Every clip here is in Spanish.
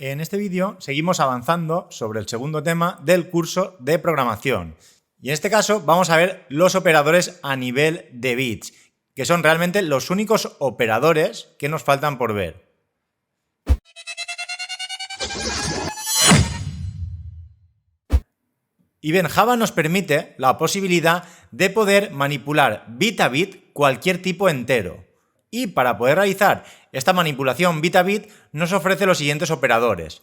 En este vídeo seguimos avanzando sobre el segundo tema del curso de programación. Y en este caso vamos a ver los operadores a nivel de bits, que son realmente los únicos operadores que nos faltan por ver. Y bien, Java nos permite la posibilidad de poder manipular bit a bit cualquier tipo entero. Y para poder realizar esta manipulación bit a bit nos ofrece los siguientes operadores.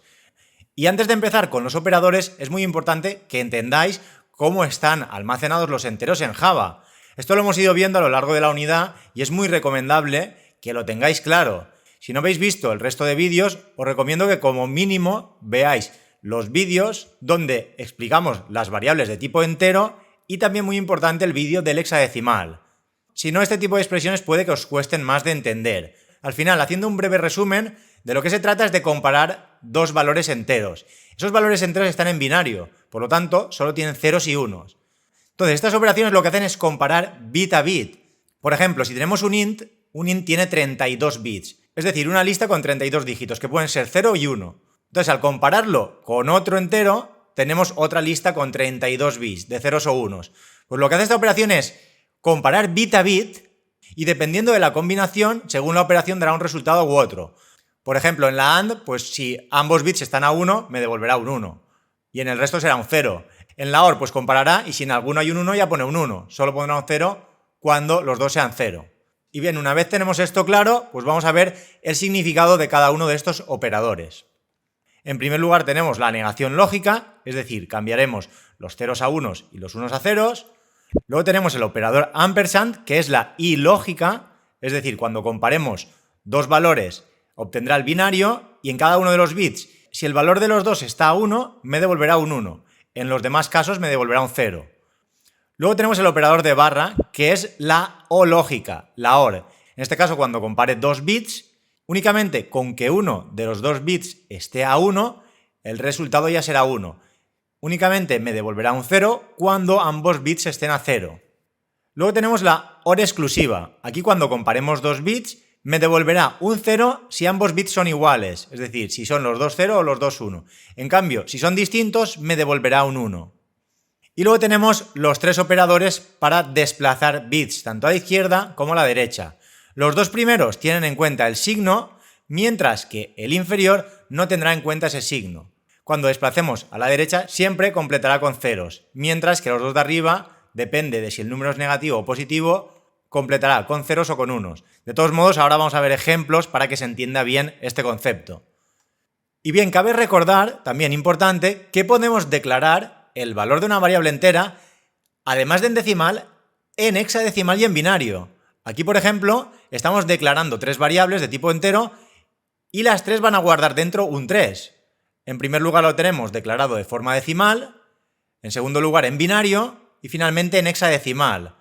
Y antes de empezar con los operadores es muy importante que entendáis cómo están almacenados los enteros en Java. Esto lo hemos ido viendo a lo largo de la unidad y es muy recomendable que lo tengáis claro. Si no habéis visto el resto de vídeos, os recomiendo que como mínimo veáis los vídeos donde explicamos las variables de tipo entero y también muy importante el vídeo del hexadecimal. Si no, este tipo de expresiones puede que os cuesten más de entender. Al final, haciendo un breve resumen, de lo que se trata es de comparar dos valores enteros. Esos valores enteros están en binario, por lo tanto, solo tienen ceros y unos. Entonces, estas operaciones lo que hacen es comparar bit a bit. Por ejemplo, si tenemos un int tiene 32 bits, es decir, una lista con 32 dígitos, que pueden ser 0 y 1. Entonces, al compararlo con otro entero, tenemos otra lista con 32 bits, de ceros o unos. Pues lo que hace esta operación es comparar bit a bit y dependiendo de la combinación, según la operación dará un resultado u otro. Por ejemplo, en la AND, pues si ambos bits están a 1, me devolverá un 1. Y en el resto será un 0. En la OR, pues comparará y si en alguno hay un 1 ya pone un 1. Solo pondrá un 0 cuando los dos sean 0. Y bien, una vez tenemos esto claro, pues vamos a ver el significado de cada uno de estos operadores. En primer lugar tenemos la negación lógica, es decir, cambiaremos los ceros a unos y los unos a ceros. Luego tenemos el operador ampersand, que es la ilógica, es decir, cuando comparemos dos valores obtendrá el binario y en cada uno de los bits, si el valor de los dos está a 1, me devolverá un 1. En los demás casos me devolverá un 0. Luego tenemos el operador de barra, que es la o lógica, la OR. En este caso, cuando compare dos bits, únicamente con que uno de los dos bits esté a 1, el resultado ya será 1. Únicamente me devolverá un 0 cuando ambos bits estén a 0. Luego tenemos la OR exclusiva. Aquí cuando comparemos dos bits, me devolverá un 0 si ambos bits son iguales, es decir, si son los dos 0 o los dos 1. En cambio, si son distintos, me devolverá un 1. Y luego tenemos los tres operadores para desplazar bits, tanto a la izquierda como a la derecha. Los dos primeros tienen en cuenta el signo, mientras que el inferior no tendrá en cuenta ese signo. Cuando desplacemos a la derecha, siempre completará con ceros, mientras que los dos de arriba, depende de si el número es negativo o positivo, completará con ceros o con unos. De todos modos, ahora vamos a ver ejemplos para que se entienda bien este concepto. Y bien, cabe recordar, también importante, que podemos declarar el valor de una variable entera, además de en decimal, en hexadecimal y en binario. Aquí, por ejemplo, estamos declarando tres variables de tipo entero y las tres van a guardar dentro un 3. En primer lugar lo tenemos declarado de forma decimal, en segundo lugar en binario y finalmente en hexadecimal.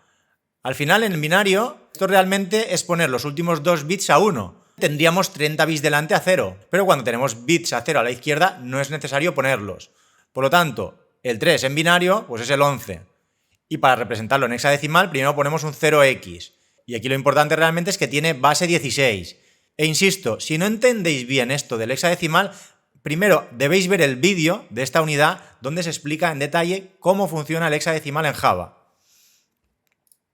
Al final, en el binario, esto realmente es poner los últimos dos bits a 1. Tendríamos 30 bits delante a 0, pero cuando tenemos bits a 0 a la izquierda no es necesario ponerlos. Por lo tanto, el 3 en binario pues es el 11. Y para representarlo en hexadecimal, primero ponemos un 0x. Y aquí lo importante realmente es que tiene base 16. E insisto, si no entendéis bien esto del hexadecimal, primero debéis ver el vídeo de esta unidad donde se explica en detalle cómo funciona el hexadecimal en Java.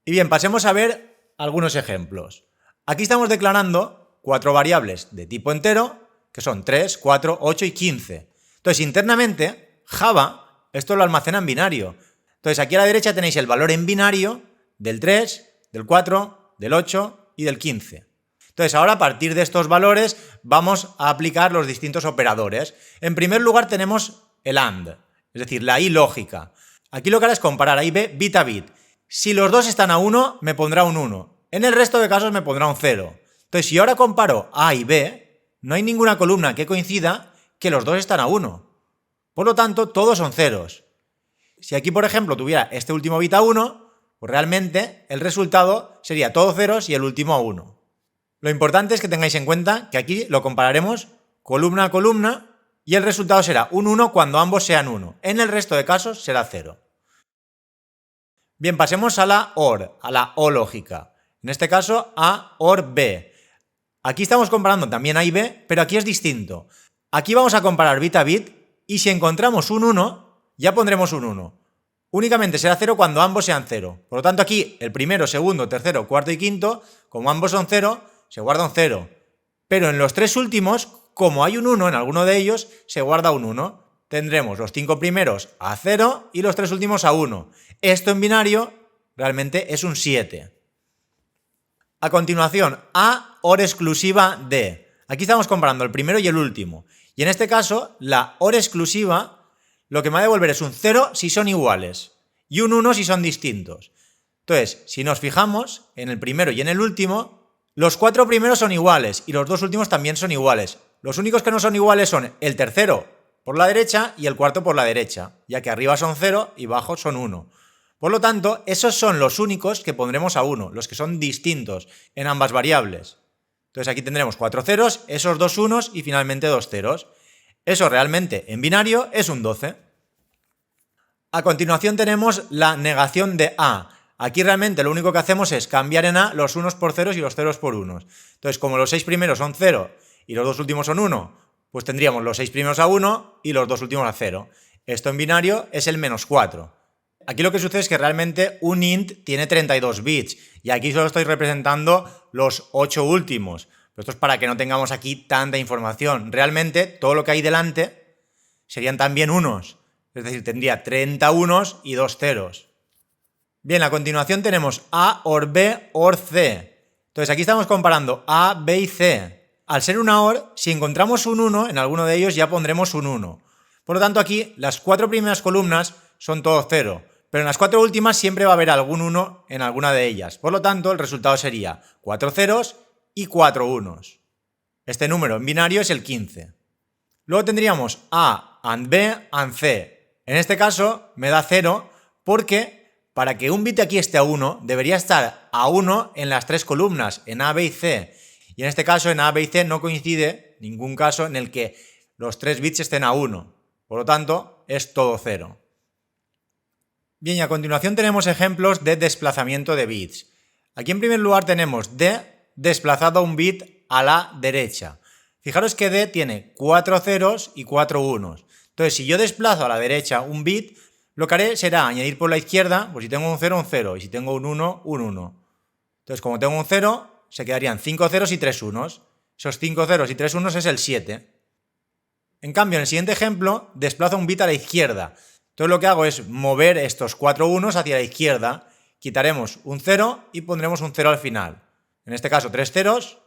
Y bien, pasemos a ver algunos ejemplos. Aquí estamos declarando cuatro variables de tipo entero, que son 3, 4, 8 y 15. Entonces, internamente, Java esto lo almacena en binario. Entonces, aquí a la derecha tenéis el valor en binario del 3, del 4, del 8 y del 15. Entonces, ahora a partir de estos valores vamos a aplicar los distintos operadores. En primer lugar tenemos el AND, es decir, la ilógica. Aquí lo que hará es comparar A y B bit a bit. Si los dos están a 1, me pondrá un 1. En el resto de casos me pondrá un 0. Entonces, si ahora comparo A y B, no hay ninguna columna que coincida que los dos están a 1. Por lo tanto, todos son ceros. Si aquí, por ejemplo, tuviera este último bit a 1, pues realmente el resultado sería todo ceros y el último a 1. Lo importante es que tengáis en cuenta que aquí lo compararemos columna a columna y el resultado será un 1 cuando ambos sean 1. En el resto de casos será 0. Bien, pasemos a la OR, a la O lógica. En este caso, A OR B. Aquí estamos comparando también A y B, pero aquí es distinto. Aquí vamos a comparar bit a bit y si encontramos un 1, ya pondremos un 1. Únicamente será 0 cuando ambos sean 0. Por lo tanto, aquí el primero, segundo, tercero, cuarto y quinto, como ambos son 0, se guarda un 0. Pero en los tres últimos, como hay un 1 en alguno de ellos, se guarda un 1. Tendremos los 5 primeros a 0 y los 3 últimos a 1. Esto en binario realmente es un 7. A continuación, A OR exclusiva D. Aquí estamos comparando el primero y el último. Y en este caso, la OR exclusiva lo que me va a devolver es un 0 si son iguales y un 1 si son distintos. Entonces, si nos fijamos en el primero y en el último, los 4 primeros son iguales y los 2 últimos también son iguales. Los únicos que no son iguales son el tercero por la derecha y el cuarto por la derecha, ya que arriba son 0 y abajo son 1. Por lo tanto, esos son los únicos que pondremos a 1, los que son distintos en ambas variables. Entonces aquí tendremos 4 ceros, esos 2 unos y finalmente 2 ceros. Eso realmente en binario es un 12. A continuación tenemos la negación de A. Aquí realmente lo único que hacemos es cambiar en A los unos por ceros y los ceros por unos. Entonces, como los 6 primeros son 0 y los 2 últimos son 1, pues tendríamos los 6 primeros a 1 y los 2 últimos a 0. Esto en binario es el menos 4. Aquí lo que sucede es que realmente un int tiene 32 bits y aquí solo estoy representando los 8 últimos. Pero esto es para que no tengamos aquí tanta información. Realmente todo lo que hay delante serían también unos. Es decir, tendría 30 unos y 2 ceros. Bien, a continuación tenemos A OR B OR C. Entonces aquí estamos comparando A, B y C. Al ser una OR, si encontramos un 1 en alguno de ellos ya pondremos un 1. Por lo tanto aquí las 4 primeras columnas son todo 0. Pero en las 4 últimas siempre va a haber algún 1 en alguna de ellas. Por lo tanto, el resultado sería 4 ceros y 4 unos. Este número en binario es el 15. Luego tendríamos A and B and C. En este caso me da 0 porque para que un bit aquí esté a 1, debería estar a 1 en las 3 columnas, en A, B y C. Y en este caso, en A, B y C no coincide ningún caso en el que los 3 bits estén a 1. Por lo tanto, es todo 0. Bien, y a continuación tenemos ejemplos de desplazamiento de bits. Aquí en primer lugar tenemos D desplazado un bit a la derecha. Fijaros que D tiene 4 ceros y 4 unos. Entonces, si yo desplazo a la derecha un bit, lo que haré será añadir por la izquierda, pues si tengo un 0, un 0, y si tengo un 1, un 1. Entonces, como tengo un 0, se quedarían 5 ceros y 3 unos. Esos 5 ceros y 3 unos es el 7. En cambio, en el siguiente ejemplo, desplazo un bit a la izquierda. Entonces lo que hago es mover estos 4 unos hacia la izquierda, quitaremos un 0 y pondremos un 0 al final. En este caso 3 ceros,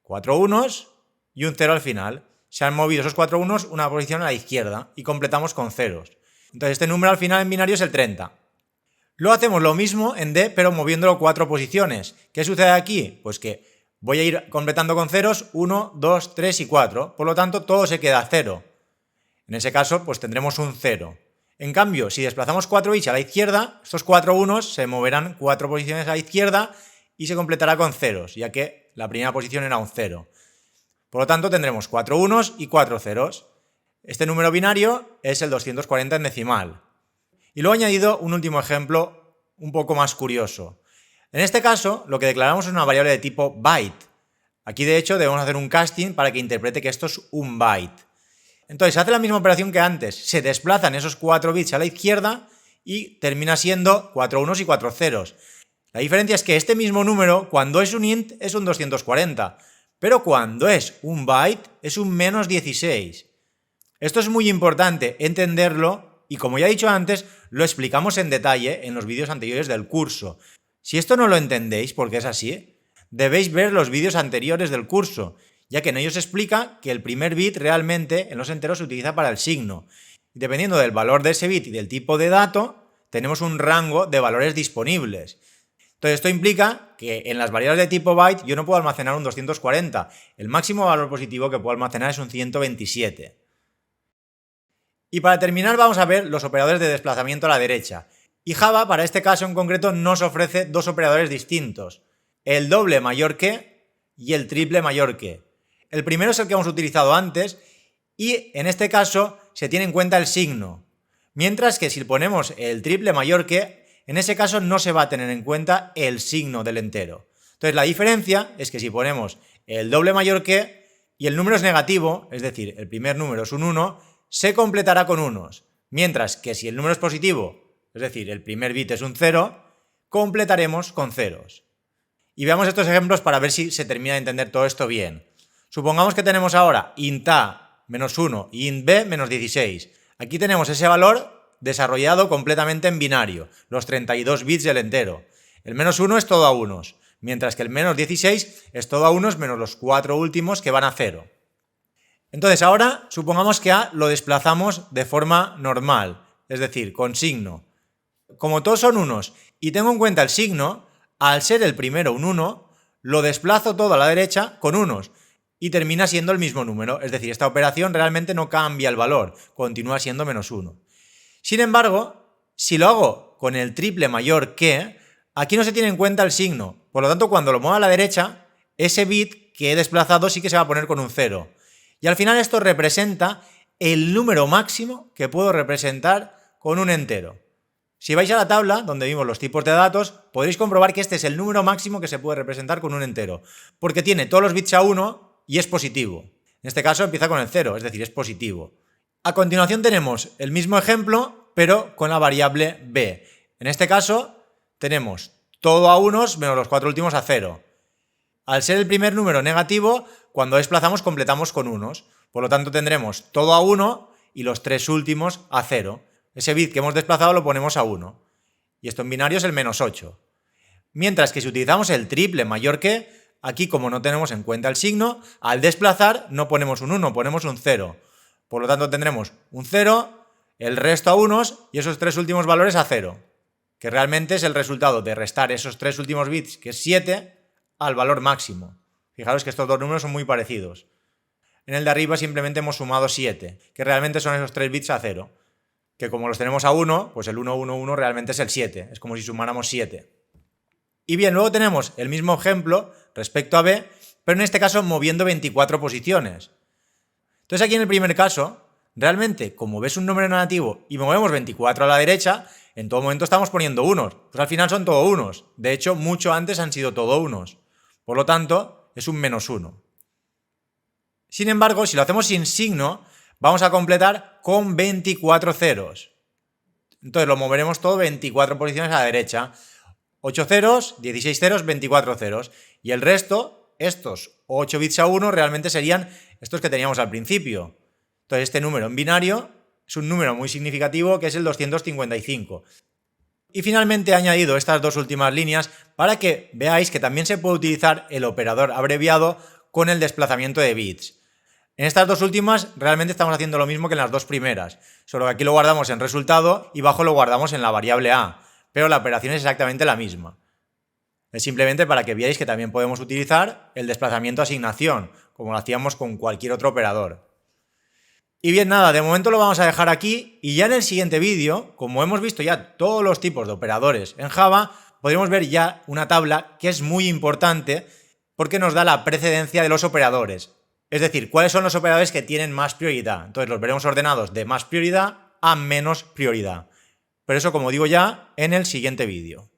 4 unos y un 0 al final. Se han movido esos 4 unos una posición a la izquierda y completamos con ceros. Entonces este número al final en binario es el 30. Luego hacemos lo mismo en D, pero moviéndolo 4 posiciones. ¿Qué sucede aquí? Pues que voy a ir completando con ceros 1, 2, 3 y 4. Por lo tanto todo se queda a 0. En ese caso pues tendremos un 0. En cambio, si desplazamos 4 bits a la izquierda, estos 4 unos se moverán 4 posiciones a la izquierda y se completará con ceros, ya que la primera posición era un 0. Por lo tanto, tendremos 4 unos y 4 ceros. Este número binario es el 240 en decimal. Y luego he añadido un último ejemplo un poco más curioso. En este caso, lo que declaramos es una variable de tipo byte. Aquí, de hecho, debemos hacer un casting para que interprete que esto es un byte. Entonces, se hace la misma operación que antes. Se desplazan esos 4 bits a la izquierda y termina siendo 4 unos y 4 ceros. La diferencia es que este mismo número, cuando es un int, es un 240. Pero cuando es un byte, es un menos 16. Esto es muy importante entenderlo y, como ya he dicho antes, lo explicamos en detalle en los vídeos anteriores del curso. Si esto no lo entendéis, porque es así, debéis ver los vídeos anteriores del curso, ya que en ellos se explica que el primer bit realmente en los enteros se utiliza para el signo. Y dependiendo del valor de ese bit y del tipo de dato, tenemos un rango de valores disponibles. Entonces esto implica que en las variables de tipo byte yo no puedo almacenar un 240. El máximo valor positivo que puedo almacenar es un 127. Y para terminar vamos a ver los operadores de desplazamiento a la derecha. Y Java, para este caso en concreto, nos ofrece dos operadores distintos. El doble mayor que y el triple mayor que. El primero es el que hemos utilizado antes y en este caso se tiene en cuenta el signo. Mientras que si ponemos el triple mayor que, en ese caso no se va a tener en cuenta el signo del entero. Entonces la diferencia es que si ponemos el doble mayor que, y el número es negativo, es decir, el primer número es un 1, se completará con unos, mientras que si el número es positivo, es decir, el primer bit es un 0, completaremos con ceros. Y veamos estos ejemplos para ver si se termina de entender todo esto bien. Supongamos que tenemos ahora int a menos 1 y int b menos 16. Aquí tenemos ese valor desarrollado completamente en binario, los 32 bits del entero. El menos 1 es todo a unos, mientras que el menos 16 es todo a unos menos los 4 últimos que van a 0. Entonces ahora supongamos que a lo desplazamos de forma normal, es decir, con signo. Como todos son unos y tengo en cuenta el signo, al ser el primero un 1, lo desplazo todo a la derecha con unos y termina siendo el mismo número, es decir, esta operación realmente no cambia el valor, continúa siendo menos 1. Sin embargo, si lo hago con el triple mayor que, aquí no se tiene en cuenta el signo, por lo tanto cuando lo mueva a la derecha, ese bit que he desplazado sí que se va a poner con un 0. Y al final esto representa el número máximo que puedo representar con un entero. Si vais a la tabla donde vimos los tipos de datos, podréis comprobar que este es el número máximo que se puede representar con un entero, porque tiene todos los bits a 1 y es positivo. En este caso empieza con el 0, es decir, es positivo. A continuación tenemos el mismo ejemplo, pero con la variable b. En este caso tenemos todo a unos menos los 4 últimos a 0. Al ser el primer número negativo, cuando desplazamos completamos con unos. Por lo tanto tendremos todo a 1 y los 3 últimos a 0. Ese bit que hemos desplazado lo ponemos a 1. Y esto en binario es el menos 8. Mientras que si utilizamos el triple mayor que, aquí como no tenemos en cuenta el signo, al desplazar no ponemos un 1, ponemos un 0. Por lo tanto tendremos un 0, el resto a unos y esos 3 últimos valores a 0. Que realmente es el resultado de restar esos 3 últimos bits, que es 7, al valor máximo. Fijaros que estos dos números son muy parecidos. En el de arriba simplemente hemos sumado 7, que realmente son esos 3 bits a 0. Que como los tenemos a 1, pues el 1, 1, 1 realmente es el 7. Es como si sumáramos 7. Y bien, luego tenemos el mismo ejemplo respecto a b, pero en este caso moviendo 24 posiciones. Entonces aquí en el primer caso, realmente como b es un número negativo y movemos 24 a la derecha, en todo momento estamos poniendo unos. Pues al final son todo unos. De hecho, mucho antes han sido todo unos. Por lo tanto, es un menos 1. Sin embargo, si lo hacemos sin signo, vamos a completar con 24 ceros. Entonces lo moveremos todo 24 posiciones a la derecha. 8 ceros, 16 ceros, 24 ceros. Y el resto, estos 8 bits a 1, realmente serían estos que teníamos al principio. Entonces este número en binario es un número muy significativo que es el 255. Y finalmente he añadido estas dos últimas líneas para que veáis que también se puede utilizar el operador abreviado con el desplazamiento de bits. En estas dos últimas realmente estamos haciendo lo mismo que en las dos primeras, solo que aquí lo guardamos en resultado y abajo lo guardamos en la variable a, pero la operación es exactamente la misma. Es simplemente para que veáis que también podemos utilizar el desplazamiento asignación, como lo hacíamos con cualquier otro operador. Y bien, nada, de momento lo vamos a dejar aquí y ya en el siguiente vídeo, como hemos visto ya todos los tipos de operadores en Java, podremos ver ya una tabla que es muy importante porque nos da la precedencia de los operadores. Es decir, cuáles son los operadores que tienen más prioridad. Entonces los veremos ordenados de más prioridad a menos prioridad. Pero eso, como digo ya, en el siguiente vídeo.